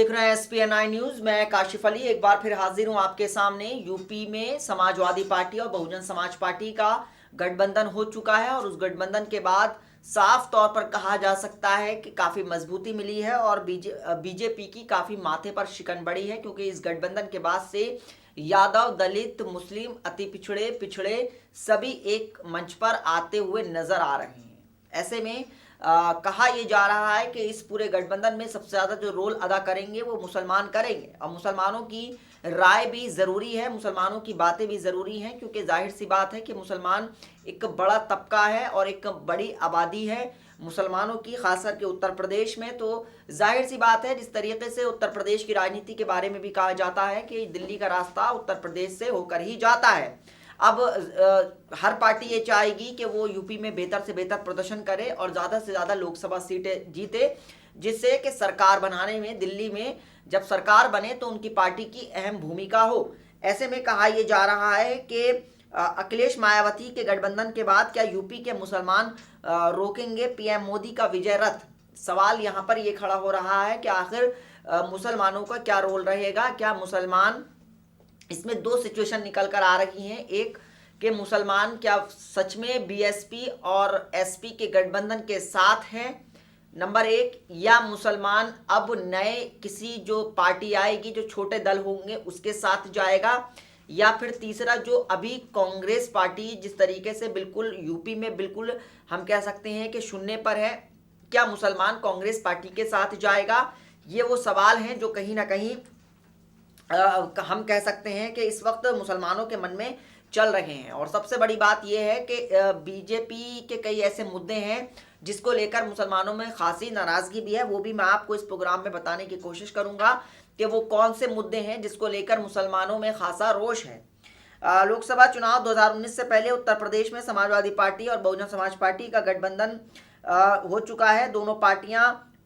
देख रहे हैं SPN9 न्यूज। मैं काशिफ अली एक बार फिर हाजिर हूं आपके सामने। यूपी में समाजवादी पार्टी और बहुजन समाज पार्टी का गठबंधन हो चुका है और उस गठबंधन के बाद साफ तौर पर कहा जा सकता है कि काफी मजबूती मिली है और बीजेपी की काफी माथे पर शिकन बढ़ी है, क्योंकि इस गठबंधन के बाद से यादव, दलित, मुस्लिम, अति पिछड़े, पिछड़े सभी एक मंच पर आते हुए नजर आ रहे हैं। ऐसे में कहा यह जा रहा है कि इस पूरे गठबंधन में सबसे ज़्यादा जो रोल अदा करेंगे वो मुसलमान करेंगे और मुसलमानों की राय भी ज़रूरी है, मुसलमानों की बातें भी ज़रूरी हैं, क्योंकि जाहिर सी बात है कि मुसलमान एक बड़ा तबका है और एक बड़ी आबादी है मुसलमानों की, खास करके उत्तर प्रदेश में। तो जाहिर सी बात है, जिस तरीके से उत्तर प्रदेश की राजनीति के बारे में भी कहा जाता है कि दिल्ली का रास्ता उत्तर प्रदेश से होकर ही जाता है। अब हर पार्टी ये चाहेगी कि वो यूपी में बेहतर से बेहतर प्रदर्शन करे और ज़्यादा से ज़्यादा लोकसभा सीटें जीते, जिससे कि सरकार बनाने में, दिल्ली में जब सरकार बने तो उनकी पार्टी की अहम भूमिका हो। ऐसे में कहा यह जा रहा है कि अखिलेश मायावती के गठबंधन के बाद क्या यूपी के मुसलमान रोकेंगे पीएम मोदी का विजय रथ? सवाल यहाँ पर ये खड़ा हो रहा है कि आखिर मुसलमानों का क्या रोल रहेगा। क्या मुसलमान, इसमें दो सिचुएशन निकल कर आ रही हैं। एक कि मुसलमान क्या सच में बीएसपी और एसपी के गठबंधन के साथ हैं, नंबर एक, या मुसलमान अब नए किसी जो पार्टी आएगी, जो छोटे दल होंगे उसके साथ जाएगा, या फिर तीसरा जो अभी कांग्रेस पार्टी जिस तरीके से बिल्कुल यूपी में बिल्कुल हम कह सकते हैं कि शून्य पर है, क्या मुसलमान कांग्रेस पार्टी के साथ जाएगा? ये वो सवाल हैं जो कहीं ना कहीं हम कह सकते हैं कि इस वक्त मुसलमानों के मन में चल रहे हैं। और सबसे बड़ी बात यह है कि बीजेपी के कई ऐसे मुद्दे हैं जिसको लेकर मुसलमानों में खासी नाराजगी भी है। वो भी मैं आपको इस प्रोग्राम में बताने की कोशिश करूंगा कि वो कौन से मुद्दे हैं जिसको लेकर मुसलमानों में खासा रोष है। लोकसभा चुनाव 2019 से पहले उत्तर प्रदेश में समाजवादी पार्टी और बहुजन समाज पार्टी का गठबंधन हो चुका है। दोनों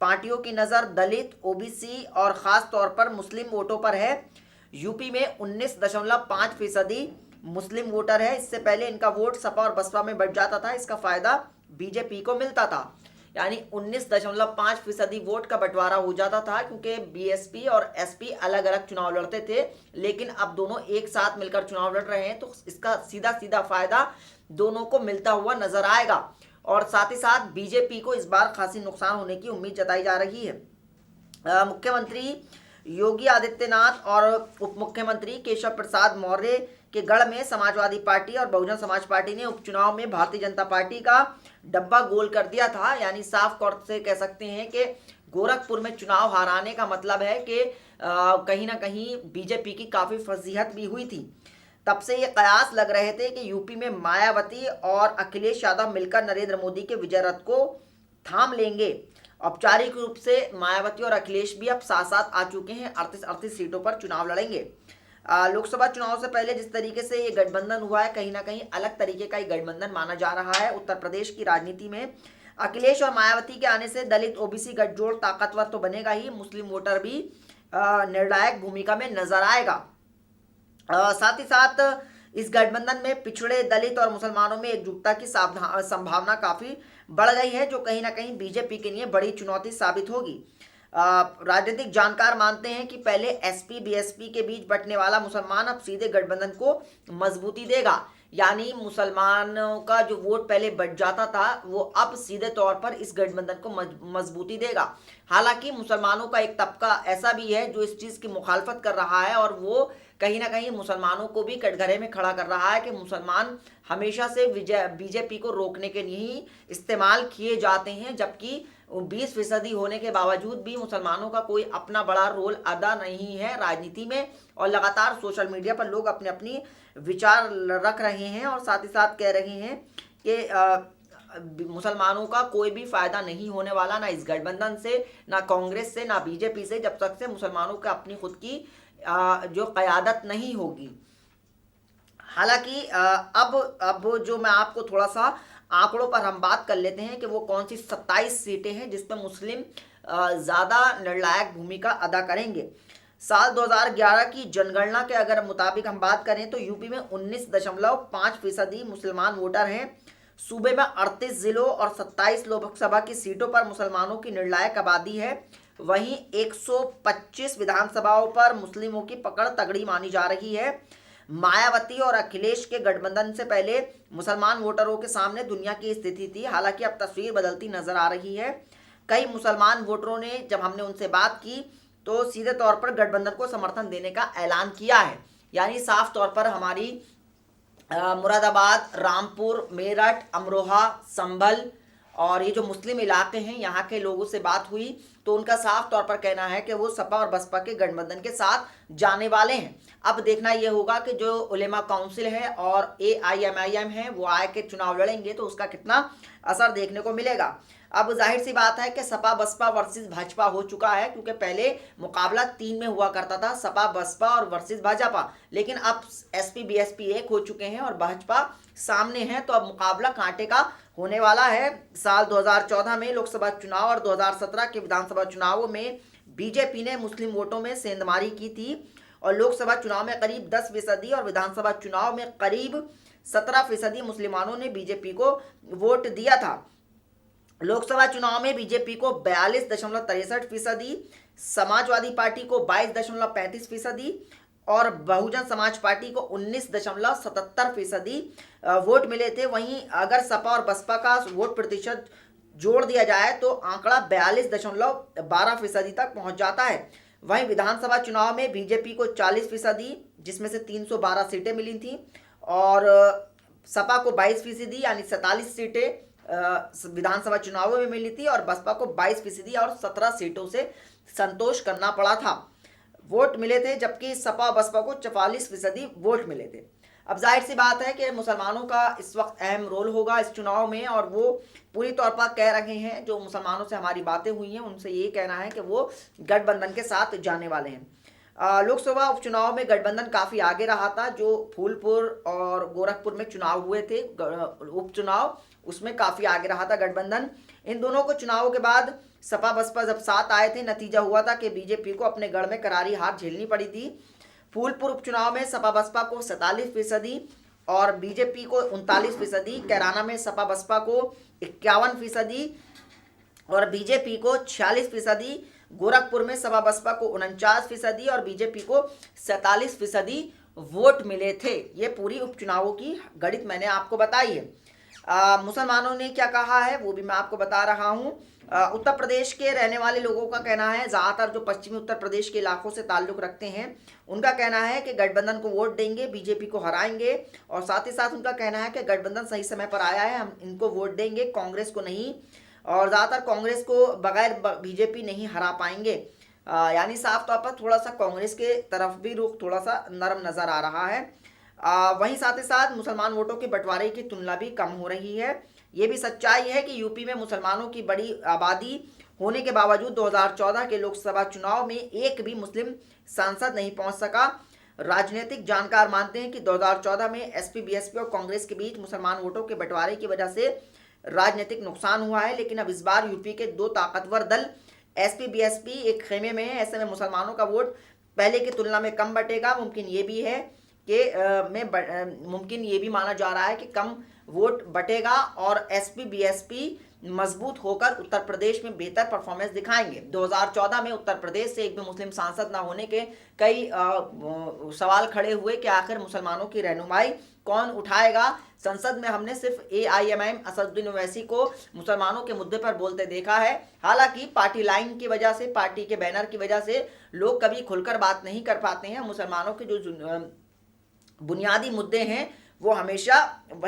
पार्टियों की नज़र दलित, ओबीसी और ख़ास तौर पर मुस्लिम वोटों पर है। यूपी में 19.5% मुस्लिम वोटर है। इससे पहले इनका वोट सपा और बसपा में बढ़ जाता था, इसका फ़ायदा बीजेपी को मिलता था, यानी 19.5% वोट का बंटवारा हो जाता था, क्योंकि बीएसपी और एसपी अलग अलग चुनाव लड़ते थे। लेकिन अब दोनों एक साथ मिलकर चुनाव लड़ रहे हैं तो इसका सीधा सीधा फ़ायदा दोनों को मिलता हुआ नजर आएगा। और साथ ही साथ बीजेपी को इस बार खासी नुकसान होने की उम्मीद जताई जा रही है। मुख्यमंत्री योगी आदित्यनाथ और उप मुख्यमंत्री केशव प्रसाद मौर्य के गढ़ में समाजवादी पार्टी और बहुजन समाज पार्टी ने उपचुनाव में भारतीय जनता पार्टी का डब्बा गोल कर दिया था। यानी साफ तौर से कह सकते हैं कि गोरखपुर में चुनाव हराने का मतलब है कि कहीं ना कहीं बीजेपी की काफ़ी फजीहत भी हुई थी। तब से ये कयास लग रहे थे कि यूपी में मायावती और अखिलेश यादव मिलकर नरेंद्र मोदी के विजय रथ को थाम लेंगे। औपचारिक रूप से मायावती और अखिलेश भी अब साथ साथ आ चुके हैं, 38 सीटों पर चुनाव लड़ेंगे। लोकसभा चुनाव से पहले जिस तरीके से ये गठबंधन हुआ है, कहीं ना कहीं अलग तरीके का ये गठबंधन माना जा रहा है। उत्तर प्रदेश की राजनीति में अखिलेश और मायावती के आने से दलित ओबीसी गठजोड़ ताकतवर तो बनेगा ही, मुस्लिम वोटर भी निर्णायक भूमिका में नजर आएगा। साथ ही साथ इस गठबंधन में पिछड़े, दलित और मुसलमानों में एकजुटता की संभावना काफ़ी बढ़ गई है, जो कहीं ना कहीं बीजेपी के लिए बड़ी चुनौती साबित होगी। राजनीतिक जानकार मानते हैं कि पहले एसपी बीएसपी के बीच बंटने वाला मुसलमान अब सीधे गठबंधन को मजबूती देगा। यानी मुसलमानों का जो वोट पहले बढ़ जाता था वो अब सीधे तौर पर इस गठबंधन को मजबूती देगा। हालांकि मुसलमानों का एक तबका ऐसा भी है जो इस चीज़ की मुखालफत कर रहा है और वो कहीं ना कहीं मुसलमानों को भी कटघरे में खड़ा कर रहा है कि मुसलमान हमेशा से बीजेपी को रोकने के लिए ही इस्तेमाल किए जाते हैं, जबकि 20% होने के बावजूद भी मुसलमानों का कोई अपना बड़ा रोल अदा नहीं है राजनीति में। और लगातार सोशल मीडिया पर लोग अपने अपनी विचार रख रहे हैं और साथ ही साथ कह रहे हैं कि मुसलमानों का कोई भी फायदा नहीं होने वाला, ना इस गठबंधन से, ना कांग्रेस से, ना बीजेपी से, जब तक से मुसलमानों का अपनी खुद की जो क़यादत नहीं होगी। हालांकि अब जो मैं आपको थोड़ा सा आंकड़ों पर हम बात कर लेते हैं कि वो कौन सी 27 सीटें हैं जिसमें मुस्लिम ज़्यादा निर्णायक भूमिका अदा करेंगे। साल 2011 की जनगणना के अगर मुताबिक हम बात करें तो यूपी में 19.5% मुसलमान वोटर हैं। सूबे में 38 जिलों और 27 लोकसभा की सीटों पर मुसलमानों की निर्णायक आबादी है। वहीं 125 विधानसभाओं पर मुस्लिमों की पकड़ तगड़ी मानी जा रही है। मायावती और अखिलेश के गठबंधन से पहले मुसलमान वोटरों के सामने दुनिया की स्थिति थी, हालांकि अब तस्वीर बदलती नजर आ रही है। कई मुसलमान वोटरों ने, जब हमने उनसे बात की, तो सीधे तौर पर गठबंधन को समर्थन देने का ऐलान किया है। यानी साफ तौर पर हमारी मुरादाबाद, रामपुर, मेरठ, अमरोहा, संभल और ये जो मुस्लिम इलाके हैं, यहाँ के लोगों से बात हुई तो उनका साफ तौर पर कहना है कि वो सपा और बसपा के गठबंधन के साथ जाने वाले हैं। अब देखना ये होगा कि जो उलेमा काउंसिल है और AIMIM है वो आए के चुनाव लड़ेंगे तो उसका कितना असर देखने को मिलेगा। अब जाहिर सी बात है कि सपा बसपा वर्सेस भाजपा हो चुका है, क्योंकि पहले मुकाबला 3 में हुआ करता था, सपा बसपा और वर्सेस भाजपा, लेकिन अब SP BSP एक हो चुके हैं और भाजपा सामने है। तो अब मुकाबला कांटे का होने वाला है। साल 2014 में लोकसभा चुनाव और 2017 के विधानसभा चुनावों में बीजेपी ने मुस्लिम वोटों में सेंधमारी की थी और लोकसभा चुनाव में करीब 10% और विधानसभा चुनाव में करीब 17% मुसलमानों ने बीजेपी को वोट दिया था। लोकसभा चुनाव में बीजेपी को 42.63%, समाजवादी पार्टी को 22.35% और बहुजन समाज पार्टी को 19.77% वोट मिले थे। वहीं अगर सपा और बसपा का वोट प्रतिशत जोड़ दिया जाए तो आंकड़ा 42.12% तक पहुंच जाता है। वहीं विधानसभा चुनाव में बीजेपी को 40%, जिसमें से 312 सीटें मिली थी, और सपा को 22% यानी 47 सीटें विधानसभा चुनावों में मिली थी और बसपा को 22% और 17 सीटों से संतोष करना पड़ा था, वोट मिले थे, जबकि सपा बसपा को 44% वोट मिले थे। अब जाहिर सी बात है कि मुसलमानों का इस वक्त अहम रोल होगा इस चुनाव में, और वो पूरी तौर पर कह रहे हैं, जो मुसलमानों से हमारी बातें हुई हैं उनसे ये कहना है कि वो गठबंधन के साथ जाने वाले हैं। लोकसभा उपचुनाव में गठबंधन काफ़ी आगे रहा था। जो फूलपुर और गोरखपुर में चुनाव हुए थे उपचुनाव, उसमें काफ़ी आगे रहा था गठबंधन। इन दोनों को चुनावों के बाद सपा बसपा जब साथ आए थे, नतीजा हुआ था कि बीजेपी को अपने गढ़ में करारी हार झेलनी पड़ी थी। फूलपुर उपचुनाव में सपा बसपा को 47% और बीजेपी को 39%, कैराना में सपा बसपा को 51% और बीजेपी को 46%, गोरखपुर में सपा बसपा को 49% और बीजेपी को 47% वोट मिले थे। ये पूरी उपचुनावों की गणित मैंने आपको बताई है। मुसलमानों ने क्या कहा है वो भी मैं आपको बता रहा हूँ। उत्तर प्रदेश के रहने वाले लोगों का कहना है, ज़्यादातर जो पश्चिमी उत्तर प्रदेश के इलाकों से ताल्लुक़ रखते हैं, उनका कहना है कि गठबंधन को वोट देंगे, बीजेपी को हराएंगे, और साथ ही साथ उनका कहना है कि गठबंधन सही समय पर आया है, हम इनको वोट देंगे, कांग्रेस को नहीं, और ज़्यादातर कांग्रेस को बगैर बीजेपी नहीं हरा पाएंगे। यानी साफ तौर पर थोड़ा सा कांग्रेस के तरफ भी रुख थोड़ा सा नरम नज़र आ रहा है। वहीं साथ ही साथ मुसलमान वोटों के बंटवारे की तुलना भी कम हो रही है। ये भी सच्चाई है कि यूपी में मुसलमानों की बड़ी आबादी होने के बावजूद 2014 के लोकसभा चुनाव में एक भी मुस्लिम सांसद नहीं पहुंच सका। राजनीतिक जानकार मानते हैं कि 2014 में SP BSP और कांग्रेस के बीच मुसलमान वोटों के बंटवारे की वजह से राजनीतिक नुकसान हुआ है, लेकिन अब इस बार यूपी के 2 ताकतवर दल SP BSP एक खेमे में है। ऐसे में मुसलमानों का वोट पहले की तुलना में कम बटेगा। मुमकिन ये भी है कि मुमकिन ये भी माना जा रहा है कि कम वोट बटेगा और SP BSP मजबूत होकर उत्तर प्रदेश में बेहतर परफॉर्मेंस दिखाएंगे। 2014 में उत्तर प्रदेश से एक भी मुस्लिम सांसद ना होने के कई सवाल खड़े हुए कि आखिर मुसलमानों की रहनुमाई कौन उठाएगा। संसद में हमने सिर्फ AIMIM असदुद्दीन ओवैसी को मुसलमानों के मुद्दे पर बोलते देखा है। हालांकि पार्टी लाइन की वजह से, पार्टी के बैनर की वजह से लोग कभी खुलकर बात नहीं कर पाते हैं। मुसलमानों के जो बुनियादी मुद्दे हैं वो हमेशा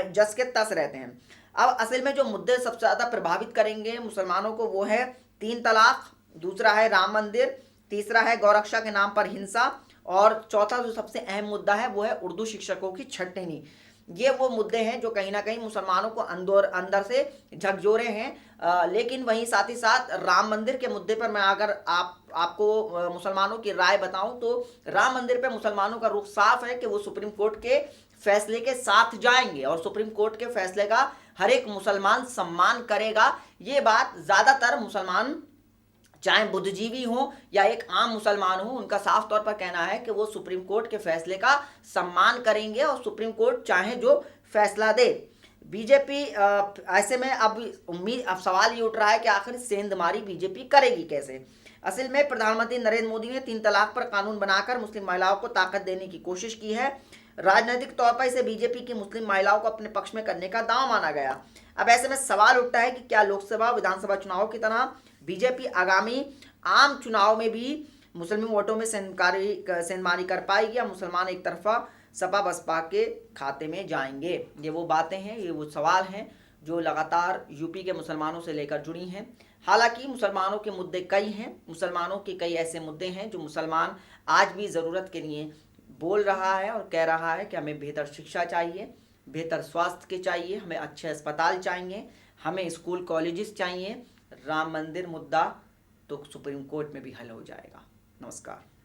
जस के तस रहते हैं। अब असल में जो मुद्दे सबसे ज़्यादा प्रभावित करेंगे मुसलमानों को वो है 3 तलाक, दूसरा है राम मंदिर, तीसरा है गौरक्षा के नाम पर हिंसा, और चौथा जो सबसे अहम मुद्दा है वो है उर्दू शिक्षकों की छटनी। ये वो मुद्दे हैं जो कहीं ना कहीं मुसलमानों को अंदर से झकझोरे हैं। लेकिन वहीं साथ ही साथ राम मंदिर के मुद्दे पर मैं अगर आपको मुसलमानों की राय बताऊं तो राम मंदिर पे मुसलमानों का रुख साफ है कि वो सुप्रीम कोर्ट के फैसले के साथ जाएंगे और सुप्रीम कोर्ट के फैसले का हर एक मुसलमान सम्मान करेगा। ये बात ज़्यादातर मुसलमान, चाहे बुद्धिजीवी हो या एक आम मुसलमान हो, उनका साफ तौर पर कहना है कि वो सुप्रीम कोर्ट के फैसले का सम्मान करेंगे और सुप्रीम कोर्ट चाहे जो फैसला दे। बीजेपी ऐसे में अब सवाल ये उठ रहा है कि आखिर सेंधमारी बीजेपी करेगी कैसे। असल में प्रधानमंत्री नरेंद्र मोदी ने 3 तलाक पर कानून बनाकर मुस्लिम महिलाओं को ताकत देने की कोशिश की है। राजनीतिक तौर पर इसे बीजेपी की मुस्लिम महिलाओं को अपने पक्ष में करने का दांव माना गया। अब ऐसे में सवाल उठता है कि क्या लोकसभा विधानसभा चुनाव की तरह बीजेपी आगामी आम चुनाव में भी मुस्लिम वोटों में सेंधमारी कर पाएगी या मुसलमान एक तरफा सपा बसपा के खाते में जाएंगे? ये वो बातें हैं, ये वो सवाल हैं जो लगातार यूपी के मुसलमानों से लेकर जुड़ी हैं। हालांकि मुसलमानों के मुद्दे कई हैं, मुसलमानों के कई ऐसे मुद्दे हैं जो मुसलमान आज भी ज़रूरत के लिए बोल रहा है और कह रहा है कि हमें बेहतर शिक्षा चाहिए, बेहतर स्वास्थ्य के चाहिए, हमें अच्छे अस्पताल चाहिए, हमें स्कूल कॉलेजेस चाहिए। राम मंदिर मुद्दा तो सुप्रीम कोर्ट में भी हल हो जाएगा। नमस्कार।